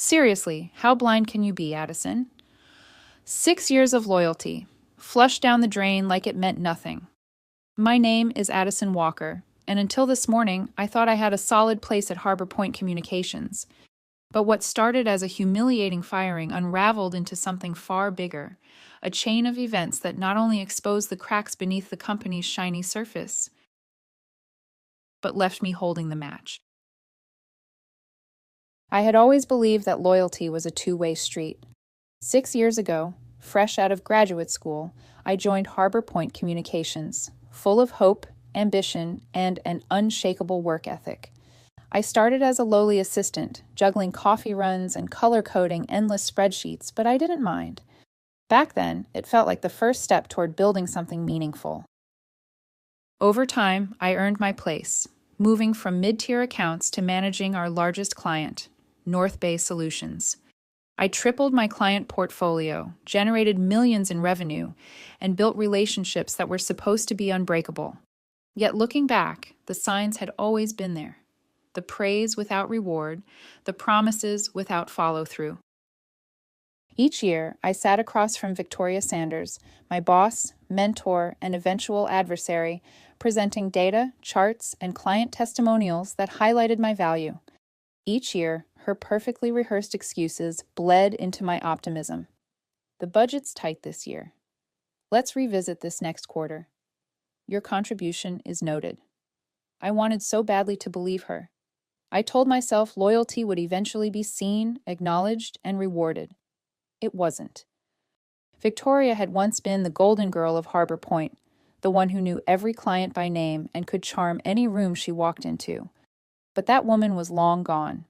Seriously, how blind can you be, Addison? 6 years of loyalty, flushed down the drain like it meant nothing. My name is Addison Walker, and until this morning, I thought I had a solid place at Harbor Point Communications. But what started as a humiliating firing unraveled into something far bigger, a chain of events that not only exposed the cracks beneath the company's shiny surface, but left me holding the match. I had always believed that loyalty was a two-way street. 6 years ago, fresh out of graduate school, I joined Harbor Point Communications, full of hope, ambition, and an unshakable work ethic. I started as a lowly assistant, juggling coffee runs and color-coding endless spreadsheets, but I didn't mind. Back then, it felt like the first step toward building something meaningful. Over time, I earned my place, moving from mid-tier accounts to managing our largest client, North Bay Solutions. I tripled my client portfolio, generated millions in revenue, and built relationships that were supposed to be unbreakable. Yet looking back, the signs had always been there. The praise without reward, the promises without follow-through. Each year, I sat across from Victoria Sanders, my boss, mentor, and eventual adversary, presenting data, charts, and client testimonials that highlighted my value. Each year, her perfectly rehearsed excuses bled into my optimism. The budget's tight this year. Let's revisit this next quarter. Your contribution is noted. I wanted so badly to believe her. I told myself loyalty would eventually be seen, acknowledged, and rewarded. It wasn't. Victoria had once been the golden girl of Harbor Point, the one who knew every client by name and could charm any room she walked into. But that woman was long gone.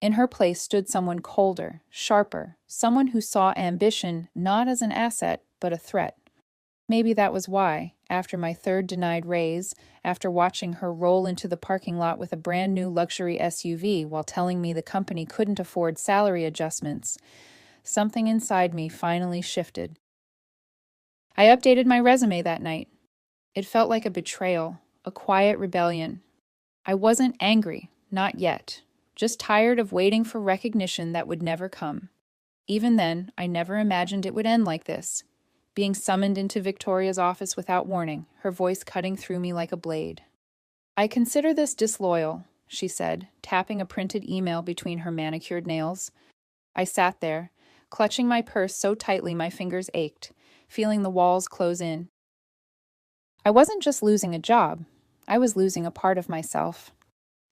In her place stood someone colder, sharper, someone who saw ambition not as an asset, but a threat. Maybe that was why, after my third denied raise, after watching her roll into the parking lot with a brand new luxury SUV while telling me the company couldn't afford salary adjustments, something inside me finally shifted. I updated my resume that night. It felt like a betrayal, a quiet rebellion. I wasn't angry, not yet, just tired of waiting for recognition that would never come. Even then, I never imagined it would end like this. Being summoned into Victoria's office without warning, her voice cutting through me like a blade. "I consider this disloyal," she said, tapping a printed email between her manicured nails. I sat there, clutching my purse so tightly my fingers ached, feeling the walls close in. I wasn't just losing a job, I was losing a part of myself.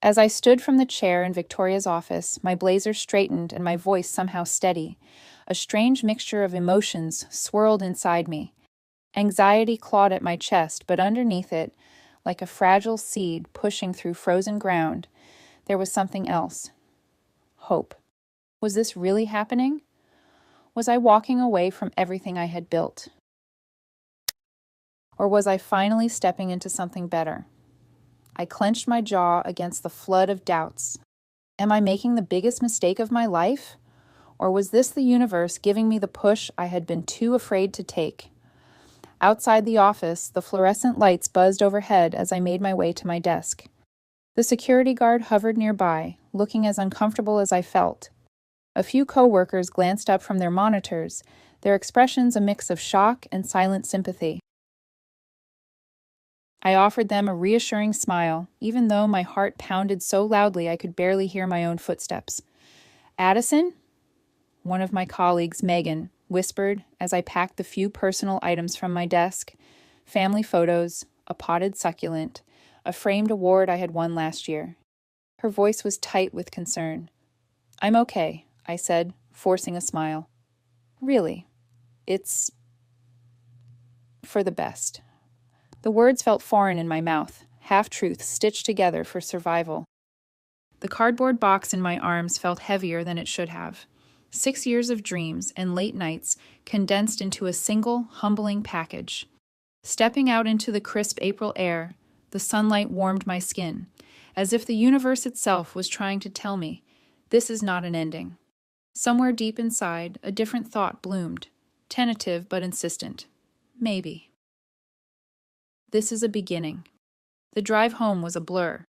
As I stood from the chair in Victoria's office, my blazer straightened and my voice somehow steady. A strange mixture of emotions swirled inside me. Anxiety clawed at my chest, but underneath it, like a fragile seed pushing through frozen ground, there was something else. Hope. Was this really happening? Was I walking away from everything I had built? Or was I finally stepping into something better? I clenched my jaw against the flood of doubts. Am I making the biggest mistake of my life? Or was this the universe giving me the push I had been too afraid to take? Outside the office, the fluorescent lights buzzed overhead as I made my way to my desk. The security guard hovered nearby, looking as uncomfortable as I felt. A few coworkers glanced up from their monitors, their expressions a mix of shock and silent sympathy. I offered them a reassuring smile, even though my heart pounded so loudly I could barely hear my own footsteps. "Addison?" One of my colleagues, Megan, whispered as I packed the few personal items from my desk: family photos, a potted succulent, a framed award I had won last year. Her voice was tight with concern. "I'm okay," I said, forcing a smile. "Really, it's for the best." The words felt foreign in my mouth, half-truths stitched together for survival. The cardboard box in my arms felt heavier than it should have. 6 years of dreams and late nights condensed into a single, humbling package. Stepping out into the crisp April air, the sunlight warmed my skin, as if the universe itself was trying to tell me, this is not an ending. Somewhere deep inside, a different thought bloomed, tentative but insistent. Maybe. This is a beginning. The drive home was a blur.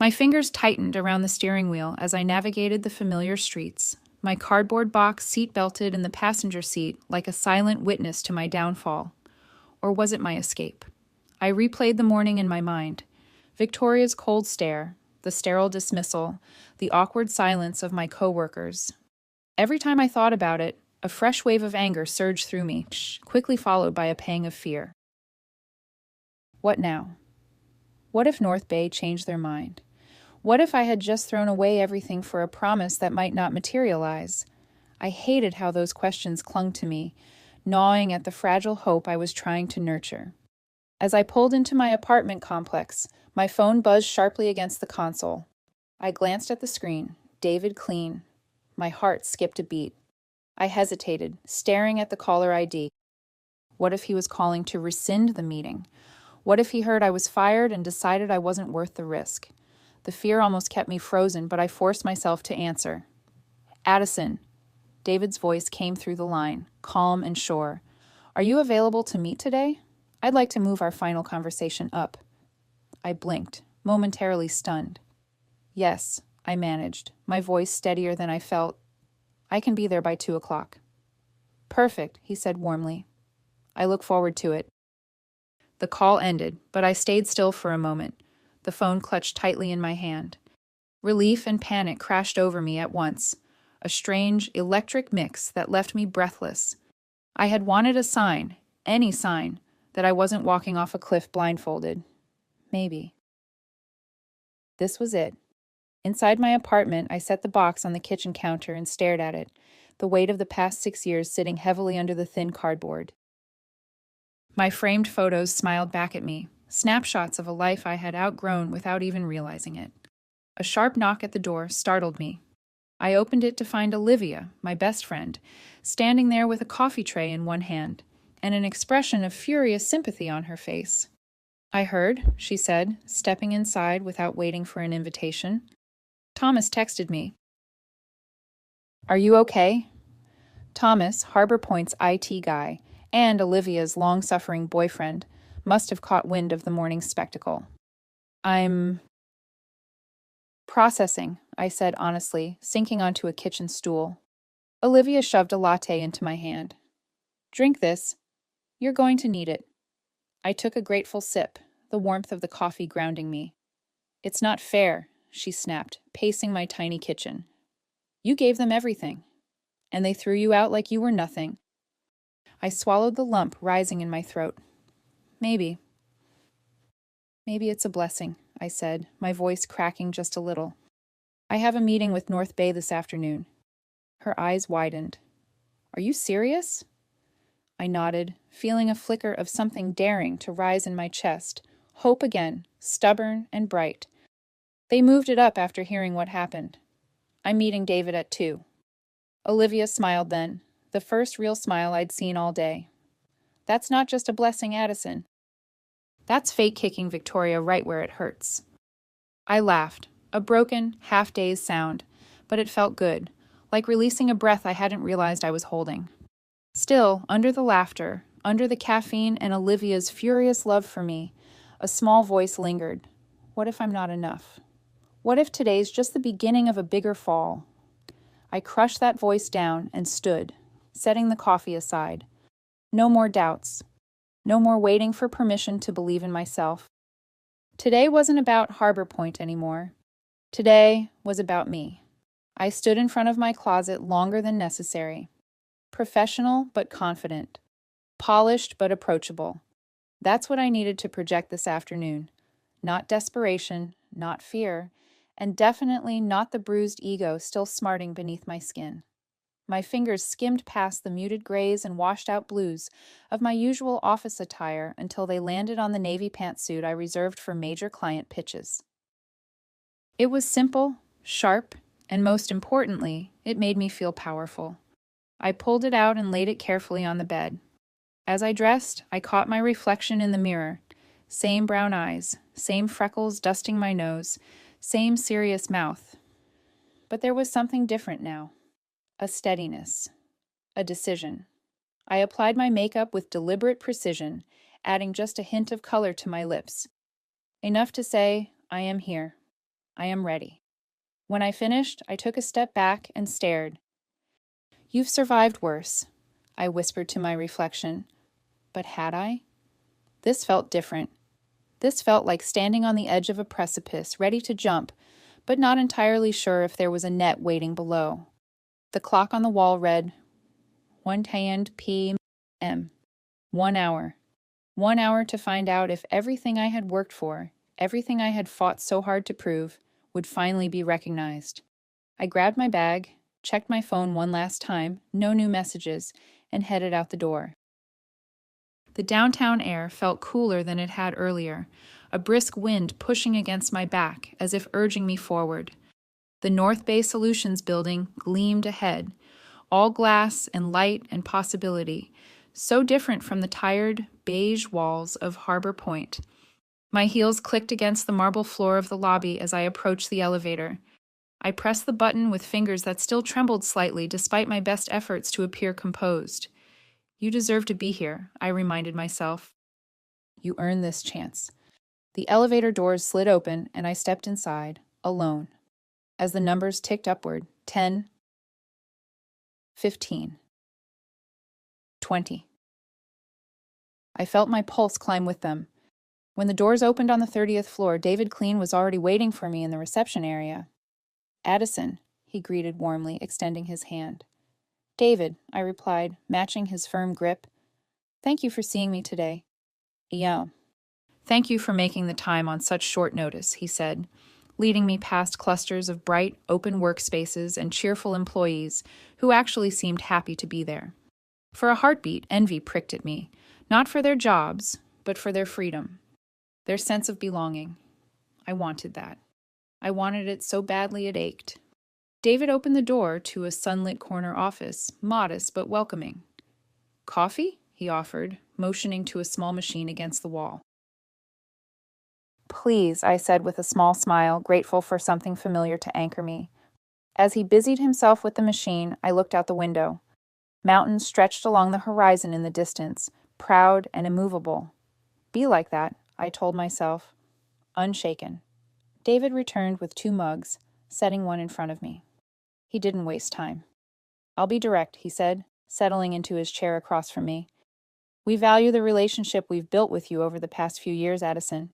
My fingers tightened around the steering wheel as I navigated the familiar streets, my cardboard box seat-belted in the passenger seat like a silent witness to my downfall. Or was it my escape? I replayed the morning in my mind. Victoria's cold stare, the sterile dismissal, the awkward silence of my coworkers. Every time I thought about it, a fresh wave of anger surged through me, quickly followed by a pang of fear. What now? What if North Bay changed their mind? What if I had just thrown away everything for a promise that might not materialize? I hated how those questions clung to me, gnawing at the fragile hope I was trying to nurture. As I pulled into my apartment complex, my phone buzzed sharply against the console. I glanced at the screen. David Clean. My heart skipped a beat. I hesitated, staring at the caller ID. What if he was calling to rescind the meeting? What if he heard I was fired and decided I wasn't worth the risk? The fear almost kept me frozen, but I forced myself to answer. Addison. David's voice came through the line, calm and sure. Are you available to meet today? I'd like to move our final conversation up. I blinked, momentarily stunned. Yes, I managed, my voice steadier than I felt. I can be there by 2 o'clock. Perfect, he said warmly. I look forward to it. The call ended, but I stayed still for a moment, the phone clutched tightly in my hand. Relief and panic crashed over me at once, a strange, electric mix that left me breathless. I had wanted a sign, any sign, that I wasn't walking off a cliff blindfolded. Maybe. This was it. Inside my apartment, I set the box on the kitchen counter and stared at it, the weight of the past 6 years sitting heavily under the thin cardboard. My framed photos smiled back at me, snapshots of a life I had outgrown without even realizing it. A sharp knock at the door startled me. I opened it to find Olivia, my best friend, standing there with a coffee tray in one hand, and an expression of furious sympathy on her face. I heard, she said, stepping inside without waiting for an invitation. Thomas texted me. Are you okay? Thomas, Harbor Point's IT guy, and Olivia's long-suffering boyfriend, must have caught wind of the morning's spectacle. I'm processing, I said honestly, sinking onto a kitchen stool. Olivia shoved a latte into my hand. Drink this. You're going to need it. I took a grateful sip, the warmth of the coffee grounding me. It's not fair, she snapped, pacing my tiny kitchen. You gave them everything, and they threw you out like you were nothing. I swallowed the lump rising in my throat. Maybe. Maybe it's a blessing, I said, my voice cracking just a little. I have a meeting with North Bay this afternoon. Her eyes widened. Are you serious? I nodded, feeling a flicker of something daring to rise in my chest. Hope again, stubborn and bright. They moved it up after hearing what happened. I'm meeting David at 2. Olivia smiled then, the first real smile I'd seen all day. That's not just a blessing, Addison. That's fate kicking Victoria right where it hurts. I laughed, a broken, half-dazed sound, but it felt good, like releasing a breath I hadn't realized I was holding. Still, under the laughter, under the caffeine and Olivia's furious love for me, a small voice lingered. What if I'm not enough? What if today's just the beginning of a bigger fall? I crushed that voice down and stood, setting the coffee aside. No more doubts. No more waiting for permission to believe in myself. Today wasn't about Harbor Point anymore. Today was about me. I stood in front of my closet longer than necessary. Professional but confident. Polished but approachable. That's what I needed to project this afternoon. Not desperation, not fear, and definitely not the bruised ego still smarting beneath my skin. My fingers skimmed past the muted grays and washed-out blues of my usual office attire until they landed on the navy pantsuit I reserved for major client pitches. It was simple, sharp, and most importantly, it made me feel powerful. I pulled it out and laid it carefully on the bed. As I dressed, I caught my reflection in the mirror. Same brown eyes, same freckles dusting my nose, same serious mouth. But there was something different now. A steadiness. A decision. I applied my makeup with deliberate precision, adding just a hint of color to my lips. Enough to say, I am here. I am ready. When I finished, I took a step back and stared. You've survived worse, I whispered to my reflection. But had I? This felt different. This felt like standing on the edge of a precipice, ready to jump, but not entirely sure if there was a net waiting below. The clock on the wall read 1:10 p.m. 1 hour. 1 hour to find out if everything I had worked for, everything I had fought so hard to prove, would finally be recognized. I grabbed my bag, checked my phone one last time, no new messages, and headed out the door. The downtown air felt cooler than it had earlier, a brisk wind pushing against my back as if urging me forward. The North Bay Solutions building gleamed ahead, all glass and light and possibility, so different from the tired, beige walls of Harbor Point. My heels clicked against the marble floor of the lobby as I approached the elevator. I pressed the button with fingers that still trembled slightly despite my best efforts to appear composed. You deserve to be here, I reminded myself. You earned this chance. The elevator doors slid open and I stepped inside, alone. As the numbers ticked upward, 10, 15, 20. I felt my pulse climb with them. When the doors opened on the 30th floor, David Clean was already waiting for me in the reception area. Addison, he greeted warmly, extending his hand. David, I replied, matching his firm grip. Thank you for seeing me today. Yeah. Thank you for making the time on such short notice, he said, leading me past clusters of bright, open workspaces and cheerful employees who actually seemed happy to be there. For a heartbeat, envy pricked at me, not for their jobs, but for their freedom, their sense of belonging. I wanted that. I wanted it so badly it ached. David opened the door to a sunlit corner office, modest but welcoming. Coffee? He offered, motioning to a small machine against the wall. Please, I said with a small smile, grateful for something familiar to anchor me. As he busied himself with the machine, I looked out the window. Mountains stretched along the horizon in the distance, proud and immovable. Be like that, I told myself, unshaken. David returned with 2 mugs, setting one in front of me. He didn't waste time. I'll be direct, he said, settling into his chair across from me. We value the relationship we've built with you over the past few years, Addison.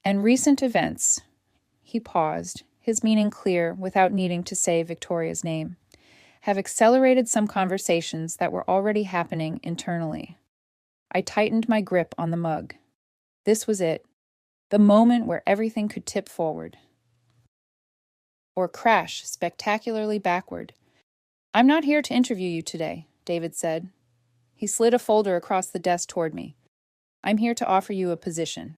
And recent events, he paused, his meaning clear without needing to say Victoria's name, have accelerated some conversations that were already happening internally. I tightened my grip on the mug. This was it, the moment where everything could tip forward. Or crash spectacularly backward. I'm not here to interview you today, David said. He slid a folder across the desk toward me. I'm here to offer you a position.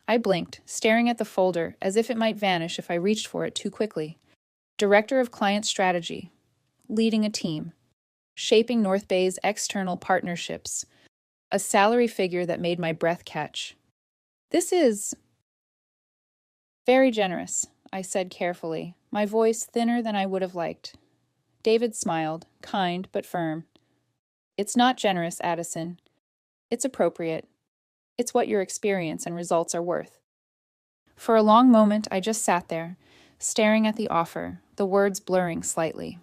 I blinked, staring at the folder as if it might vanish if I reached for it too quickly. Director of Client Strategy. Leading a team. Shaping North Bay's external partnerships. A salary figure that made my breath catch. This is very generous, I said carefully, my voice thinner than I would have liked. David smiled, kind but firm. It's not generous, Addison. It's appropriate. It's what your experience and results are worth. For a long moment, I just sat there, staring at the offer, the words blurring slightly.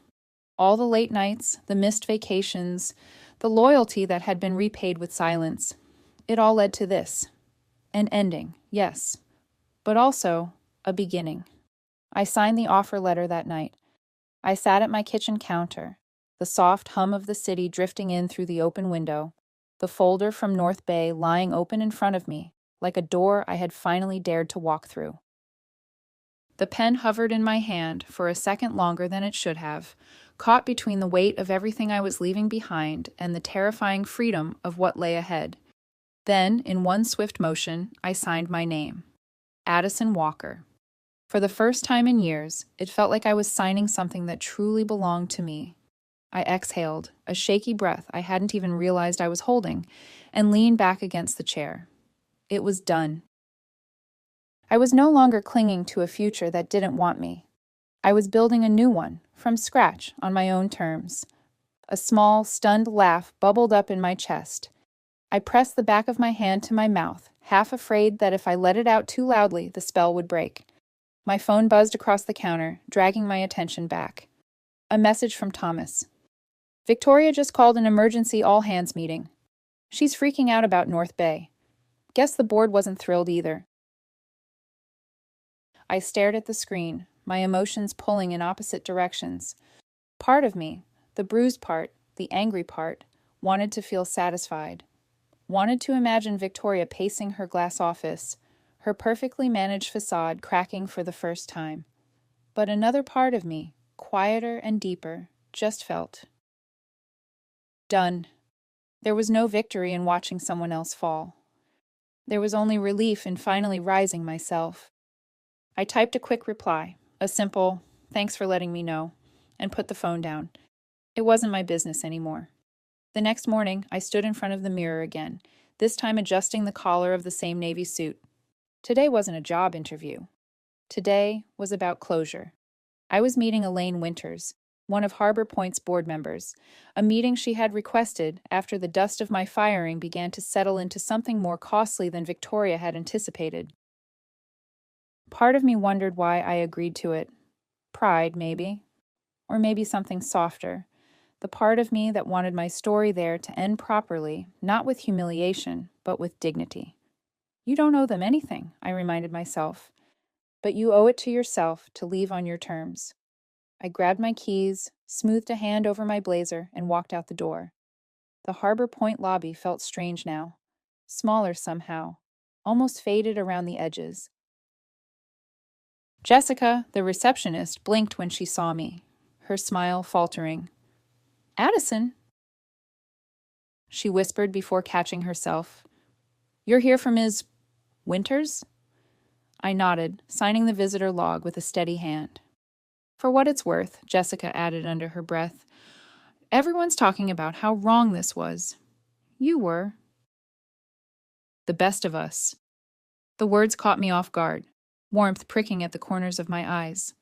All the late nights, the missed vacations, the loyalty that had been repaid with silence. It all led to this. An ending, yes, but also a beginning. I signed the offer letter that night. I sat at my kitchen counter, the soft hum of the city drifting in through the open window, the folder from North Bay lying open in front of me, like a door I had finally dared to walk through. The pen hovered in my hand for a second longer than it should have, caught between the weight of everything I was leaving behind and the terrifying freedom of what lay ahead. Then, in one swift motion, I signed my name. Addison Walker. For the first time in years, it felt like I was signing something that truly belonged to me. I exhaled, a shaky breath I hadn't even realized I was holding, and leaned back against the chair. It was done. I was no longer clinging to a future that didn't want me. I was building a new one, from scratch, on my own terms. A small, stunned laugh bubbled up in my chest. I pressed the back of my hand to my mouth, half afraid that if I let it out too loudly, the spell would break. My phone buzzed across the counter, dragging my attention back. A message from Thomas. Victoria just called an emergency all-hands meeting. She's freaking out about North Bay. Guess the board wasn't thrilled either. I stared at the screen, my emotions pulling in opposite directions. Part of me, the bruised part, the angry part, wanted to feel satisfied. Wanted to imagine Victoria pacing her glass office, her perfectly managed facade cracking for the first time. But another part of me, quieter and deeper, just felt done. There was no victory in watching someone else fall. There was only relief in finally rising myself. I typed a quick reply, a simple, "Thanks for letting me know," and put the phone down. It wasn't my business anymore. The next morning, I stood in front of the mirror again, this time adjusting the collar of the same navy suit. Today wasn't a job interview. Today was about closure. I was meeting Elaine Winters, one of Harbor Point's board members, a meeting she had requested after the dust of my firing began to settle into something more costly than Victoria had anticipated. Part of me wondered why I agreed to it. Pride, maybe. Or maybe something softer. The part of me that wanted my story there to end properly, not with humiliation, but with dignity. You don't owe them anything, I reminded myself. But you owe it to yourself to leave on your terms. I grabbed my keys, smoothed a hand over my blazer, and walked out the door. The Harbor Point lobby felt strange now. Smaller somehow. Almost faded around the edges. Jessica, the receptionist, blinked when she saw me, her smile faltering. Addison, she whispered before catching herself. You're here for Ms. Winters? I nodded, signing the visitor log with a steady hand. For what it's worth, Jessica added under her breath, everyone's talking about how wrong this was. You were. The best of us. The words caught me off guard, warmth pricking at the corners of my eyes.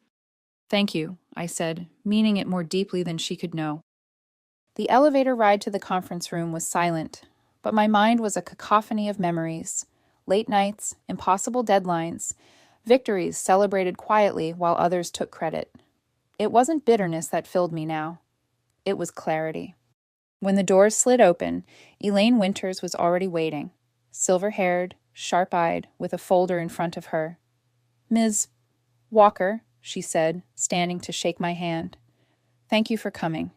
Thank you, I said, meaning it more deeply than she could know. The elevator ride to the conference room was silent, but my mind was a cacophony of memories. Late nights, impossible deadlines, victories celebrated quietly while others took credit. It wasn't bitterness that filled me now. It was clarity. When the doors slid open, Elaine Winters was already waiting, silver-haired, sharp-eyed, with a folder in front of her. Ms. Walker, she said, standing to shake my hand. Thank you for coming.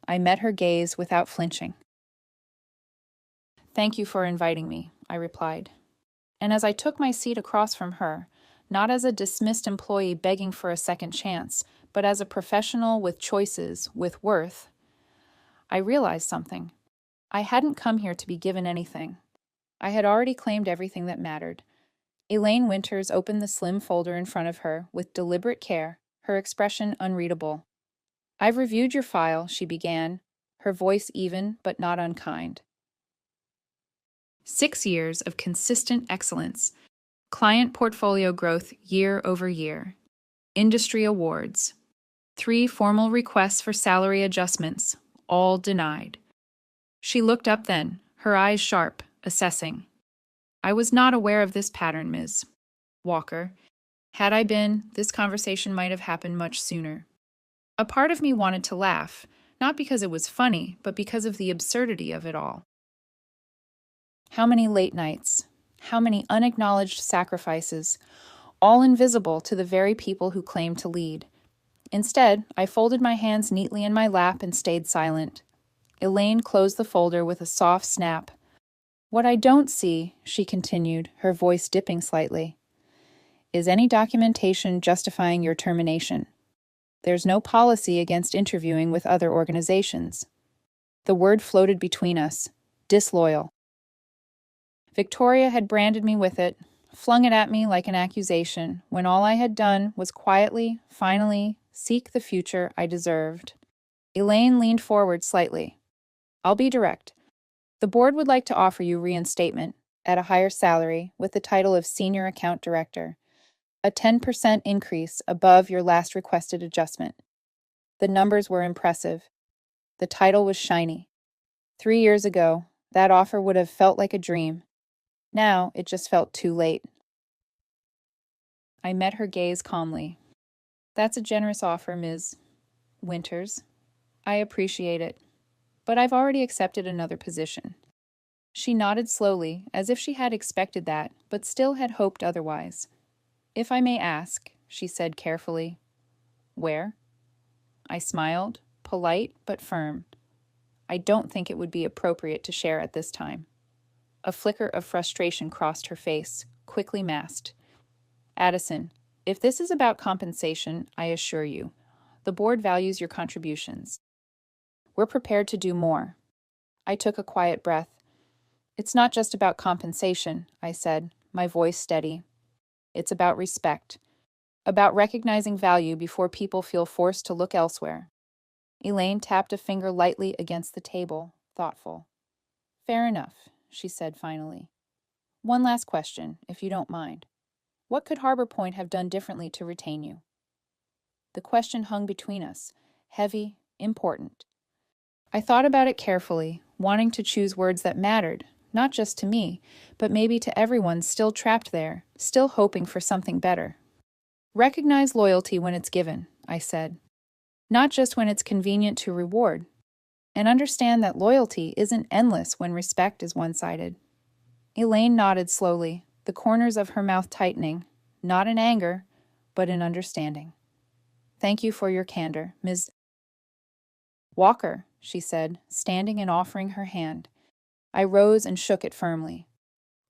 I met her gaze without flinching. Thank you for inviting me, I replied. And as I took my seat across from her, not as a dismissed employee begging for a second chance, but as a professional with choices, with worth, I realized something. I hadn't come here to be given anything. I had already claimed everything that mattered. Elaine Winters opened the slim folder in front of her with deliberate care, her expression unreadable. I've reviewed your file, she began, her voice even but not unkind. 6 years of consistent excellence, client portfolio growth year over year, industry awards, 3 formal requests for salary adjustments, all denied. She looked up then, her eyes sharp, assessing. I was not aware of this pattern, Ms. Walker. Had I been, this conversation might have happened much sooner. A part of me wanted to laugh, not because it was funny, but because of the absurdity of it all. How many late nights, how many unacknowledged sacrifices, all invisible to the very people who claim to lead. Instead, I folded my hands neatly in my lap and stayed silent. Elaine closed the folder with a soft snap. What I don't see, she continued, her voice dipping slightly, is any documentation justifying your termination. There's no policy against interviewing with other organizations. The word floated between us, disloyal. Victoria had branded me with it, flung it at me like an accusation, when all I had done was quietly, finally, seek the future I deserved. Elaine leaned forward slightly. I'll be direct. The board would like to offer you reinstatement at a higher salary with the title of Senior Account Director, a 10% increase above your last requested adjustment. The numbers were impressive. The title was shiny. 3 years ago, that offer would have felt like a dream. Now, it just felt too late. I met her gaze calmly. That's a generous offer, Ms. Winters. I appreciate it, but I've already accepted another position. She nodded slowly, as if she had expected that, but still had hoped otherwise. If I may ask, she said carefully. Where? I smiled, polite but firm. I don't think it would be appropriate to share at this time. A flicker of frustration crossed her face, quickly masked. Addison, if this is about compensation, I assure you, the board values your contributions. We're prepared to do more. I took a quiet breath. It's not just about compensation, I said, my voice steady. It's about respect, about recognizing value before people feel forced to look elsewhere. Elaine tapped a finger lightly against the table, thoughtful. Fair enough, she said finally. One last question, if you don't mind. What could Harbor Point have done differently to retain you? The question hung between us, heavy, important. I thought about it carefully, wanting to choose words that mattered, not just to me, but maybe to everyone still trapped there, still hoping for something better. Recognize loyalty when it's given, I said. Not just when it's convenient to reward. And understand that loyalty isn't endless when respect is one-sided. Elaine nodded slowly, the corners of her mouth tightening, not in anger, but in understanding. Thank you for your candor, Ms. Walker, she said, standing and offering her hand. I rose and shook it firmly.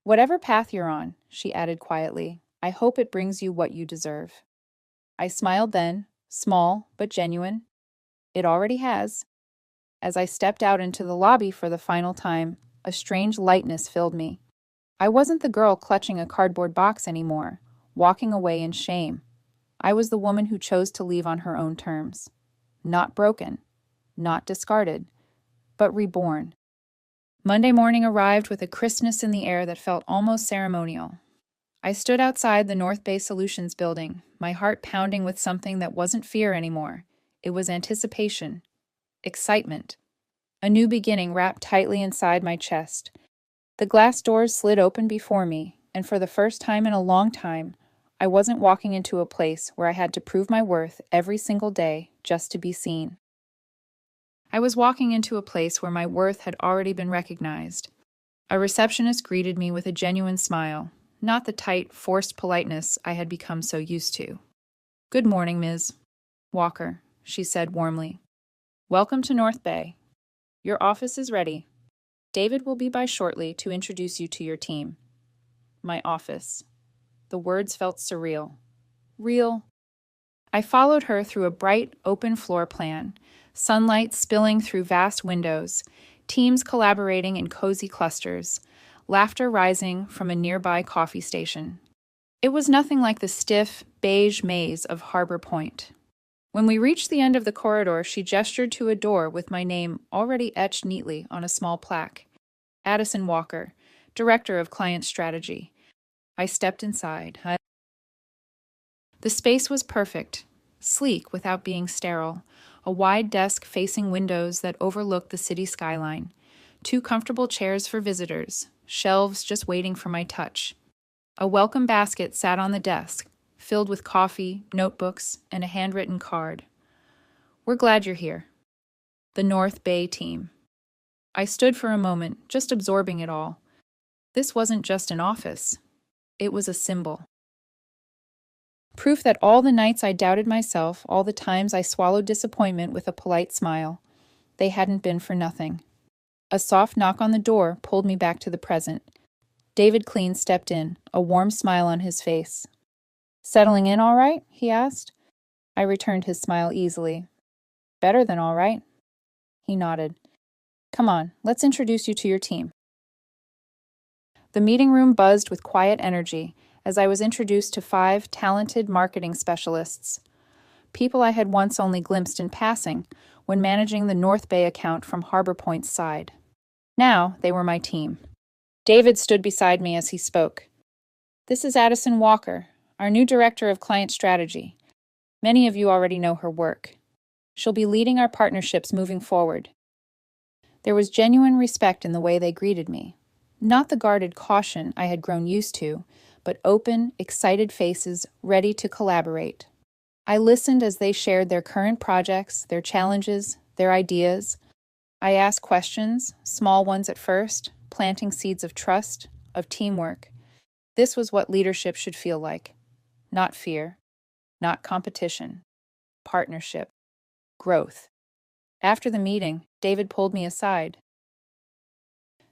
Whatever path you're on, she added quietly, I hope it brings you what you deserve. I smiled then, small but genuine. It already has. As I stepped out into the lobby for the final time, a strange lightness filled me. I wasn't the girl clutching a cardboard box anymore, walking away in shame. I was the woman who chose to leave on her own terms. Not broken, not discarded, but reborn. Monday morning arrived with a crispness in the air that felt almost ceremonial. I stood outside the North Bay Solutions building, my heart pounding with something that wasn't fear anymore. It was anticipation, excitement. A new beginning wrapped tightly inside my chest. The glass doors slid open before me, and for the first time in a long time, I wasn't walking into a place where I had to prove my worth every single day just to be seen. I was walking into a place where my worth had already been recognized. A receptionist greeted me with a genuine smile, not the tight, forced politeness I had become so used to. Good morning, Ms. Walker, she said warmly. Welcome to North Bay. Your office is ready. David will be by shortly to introduce you to your team. My office. The words felt surreal. Real. I followed her through a bright, open floor plan, sunlight spilling through vast windows, teams collaborating in cozy clusters, laughter rising from a nearby coffee station. It was nothing like the stiff, beige maze of Harbor Point. When we reached the end of the corridor, she gestured to a door with my name already etched neatly on a small plaque. Addison Walker, Director of Client Strategy. I stepped inside. The space was perfect, sleek without being sterile, a wide desk facing windows that overlooked the city skyline, 2 comfortable chairs for visitors, shelves just waiting for my touch. A welcome basket sat on the desk, filled with coffee, notebooks, and a handwritten card. We're glad you're here. The North Bay team. I stood for a moment, just absorbing it all. This wasn't just an office. It was a symbol. Proof that all the nights I doubted myself, all the times I swallowed disappointment with a polite smile, they hadn't been for nothing. A soft knock on the door pulled me back to the present. David Clean stepped in, a warm smile on his face. Settling in all right? He asked. I returned his smile easily. Better than all right. He nodded. Come on, let's introduce you to your team. The meeting room buzzed with quiet energy as I was introduced to 5 talented marketing specialists, people I had once only glimpsed in passing when managing the North Bay account from Harbor Point's side. Now they were my team. David stood beside me as he spoke. This is Addison Walker, our new Director of Client Strategy. Many of you already know her work. She'll be leading our partnerships moving forward. There was genuine respect in the way they greeted me. Not the guarded caution I had grown used to, but open, excited faces ready to collaborate. I listened as they shared their current projects, their challenges, their ideas. I asked questions, small ones at first, planting seeds of trust, of teamwork. This was what leadership should feel like. Not fear, not competition, partnership, growth. After the meeting, David pulled me aside.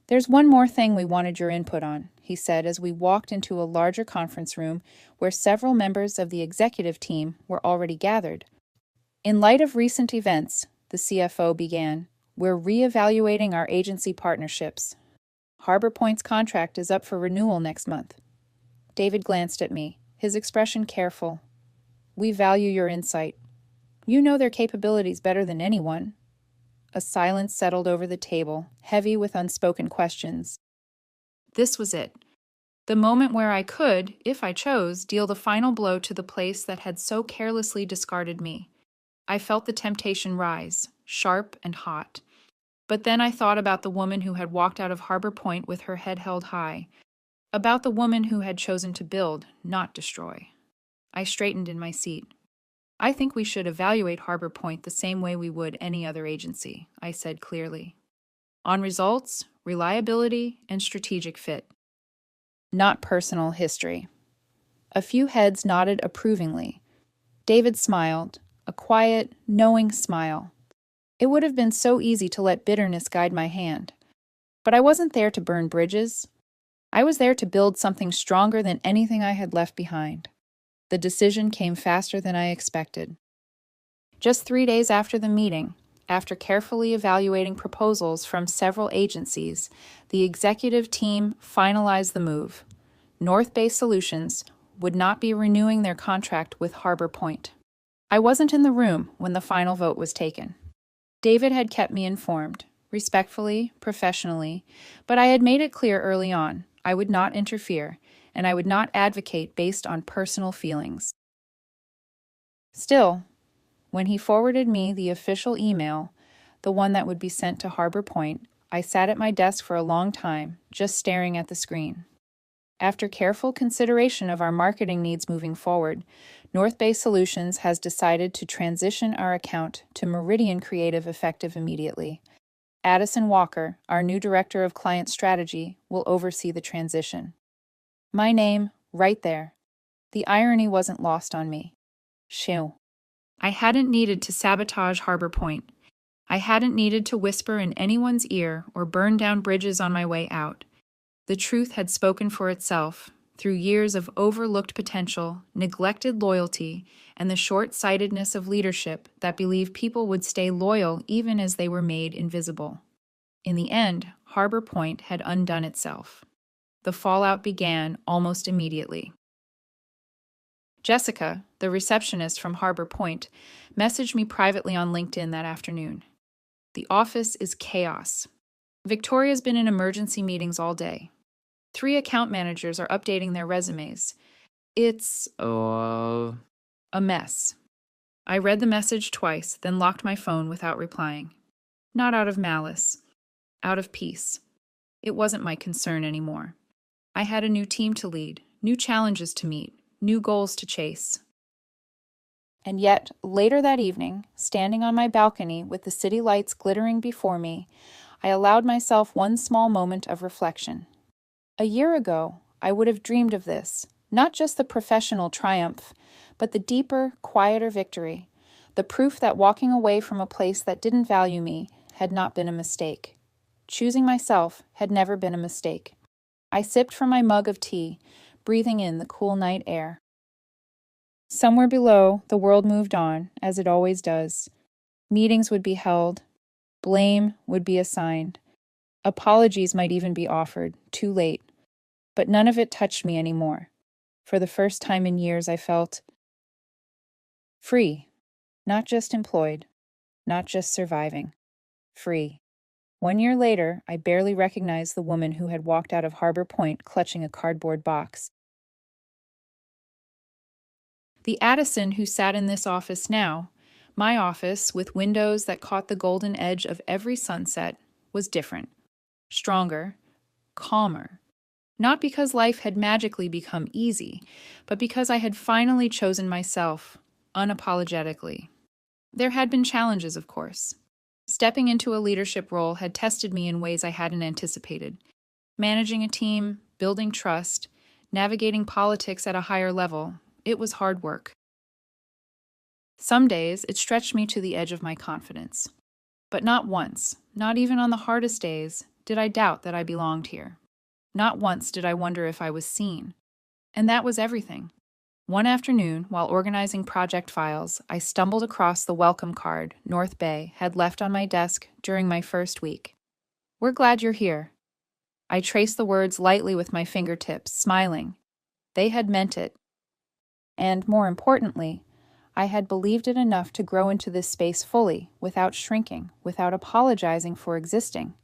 "There's one more thing we wanted your input on," he said as we walked into a larger conference room where several members of the executive team were already gathered. "In light of recent events," the CFO began, "we're reevaluating our agency partnerships. Harbor Point's contract is up for renewal next month." David glanced at me, his expression careful. "We value your insight. You know their capabilities better than anyone." A silence settled over the table, heavy with unspoken questions. This was it. The moment where I could, if I chose, deal the final blow to the place that had so carelessly discarded me. I felt the temptation rise, sharp and hot. But then I thought about the woman who had walked out of Harbor Point with her head held high, about the woman who had chosen to build, not destroy. I straightened in my seat. "I think we should evaluate Harbor Point the same way we would any other agency," I said clearly. "On results, reliability, and strategic fit. Not personal history." A few heads nodded approvingly. David smiled, a quiet, knowing smile. It would have been so easy to let bitterness guide my hand. But I wasn't there to burn bridges. I was there to build something stronger than anything I had left behind. The decision came faster than I expected. Just 3 days after the meeting, after carefully evaluating proposals from several agencies, the executive team finalized the move. North Bay Solutions would not be renewing their contract with Harbor Point. I wasn't in the room when the final vote was taken. David had kept me informed, respectfully, professionally, but I had made it clear early on I would not interfere, and I would not advocate based on personal feelings. Still, when he forwarded me the official email, the one that would be sent to Harbor Point, I sat at my desk for a long time, just staring at the screen. After careful consideration of our marketing needs moving forward, North Bay Solutions has decided to transition our account to Meridian Creative effective immediately. Addison Walker, our new Director of Client Strategy, will oversee the transition. My name, right there. The irony wasn't lost on me. Shoo. I hadn't needed to sabotage Harbor Point. I hadn't needed to whisper in anyone's ear or burn down bridges on my way out. The truth had spoken for itself through years of overlooked potential, neglected loyalty, and the short-sightedness of leadership that believed people would stay loyal even as they were made invisible. In the end, Harbor Point had undone itself. The fallout began almost immediately. Jessica, the receptionist from Harbor Point, messaged me privately on LinkedIn that afternoon. "The office is chaos. Victoria's been in emergency meetings all day. 3 account managers are updating their resumes. It's a mess." I read the message twice, then locked my phone without replying. Not out of malice, out of peace. It wasn't my concern anymore. I had a new team to lead, new challenges to meet, new goals to chase. And yet, later that evening, standing on my balcony with the city lights glittering before me, I allowed myself one small moment of reflection. A year ago, I would have dreamed of this, not just the professional triumph, but the deeper, quieter victory, the proof that walking away from a place that didn't value me had not been a mistake. Choosing myself had never been a mistake. I sipped from my mug of tea, breathing in the cool night air. Somewhere below, the world moved on, as it always does. Meetings would be held. Blame would be assigned. Apologies might even be offered, too late. But none of it touched me anymore. For the first time in years, I felt free. Not just employed. Not just surviving. Free. 1 year later, I barely recognized the woman who had walked out of Harbor Point clutching a cardboard box. The Addison who sat in this office now, my office with windows that caught the golden edge of every sunset, was different. Stronger. Calmer. Not because life had magically become easy, but because I had finally chosen myself, unapologetically. There had been challenges, of course. Stepping into a leadership role had tested me in ways I hadn't anticipated. Managing a team, building trust, navigating politics at a higher level, it was hard work. Some days, it stretched me to the edge of my confidence. But not once, not even on the hardest days, did I doubt that I belonged here. Not once did I wonder if I was seen. And that was everything. One afternoon, while organizing project files, I stumbled across the welcome card North Bay had left on my desk during my first week. "We're glad you're here." I traced the words lightly with my fingertips, smiling. They had meant it. And more importantly, I had believed it enough to grow into this space fully, without shrinking, without apologizing for existing.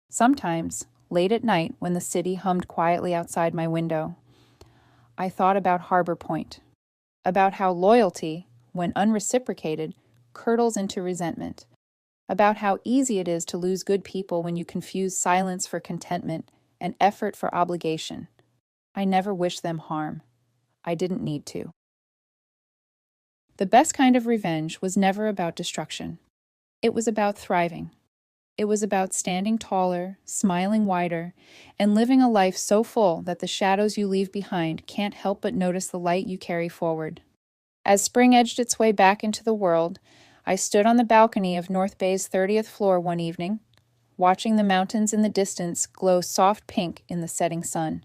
Sometimes, late at night when the city hummed quietly outside my window, I thought about Harbor Point, about how loyalty, when unreciprocated, curdles into resentment, about how easy it is to lose good people when you confuse silence for contentment and effort for obligation. I never wished them harm. I didn't need to. The best kind of revenge was never about destruction. It was about thriving. It was about standing taller, smiling wider, and living a life so full that the shadows you leave behind can't help but notice the light you carry forward. As spring edged its way back into the world, I stood on the balcony of North Bay's 30th floor one evening, watching the mountains in the distance glow soft pink in the setting sun.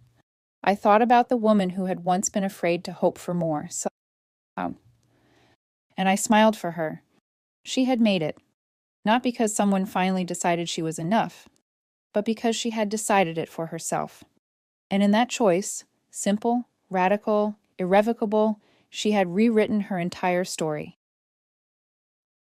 I thought about the woman who had once been afraid to hope for more, and I smiled for her. She had made it, not because someone finally decided she was enough, but because she had decided it for herself. And in that choice, simple, radical, irrevocable, she had rewritten her entire story.